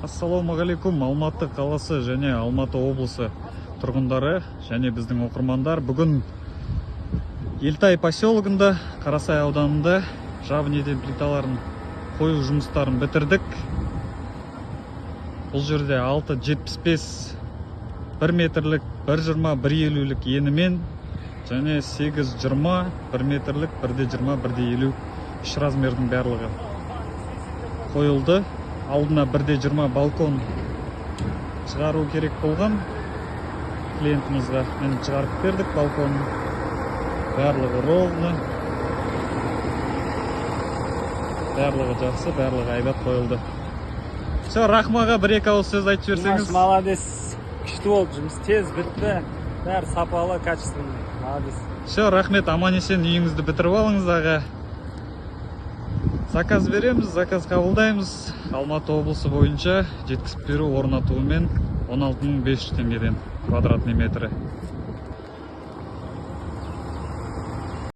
Ассалаумағалейкум, Алматы қаласы және Алматы облысы тұрғындары және біздің оқырмандар. Бүгін Елтай поселогында, Қарасай ауданында жабынеден плиталарын қою жұмыстарын бітірдік. Бұл жерде 6,75 1 метрлік 1,20 1,50-лік енімен және 8,20 1 метрлік 1,20 1,50 үш размердің барлығы қойылды. Алдына 1,20 балкон шығару керек болған клиентімізге. Мен шығарып бердік балконын. Барлығы ровно, барлығы жақсы, барлығы айбат қойылды. Все, Рахмаға бір-екі ауыз сөз айтып жіберсеңіз. Молодец, күшті болды, жұмыс тез бітті, бәрі сапалы, качественный. Молодец. Все, рахмет, аман-есен үйіңізді бітіріп алыңыз аға. Заказ береміз, заказ қабылдаймыз. Алматы облысы бойынша жеткізіп беру орнатуымен 16.500 теңгеден квадратный метрі.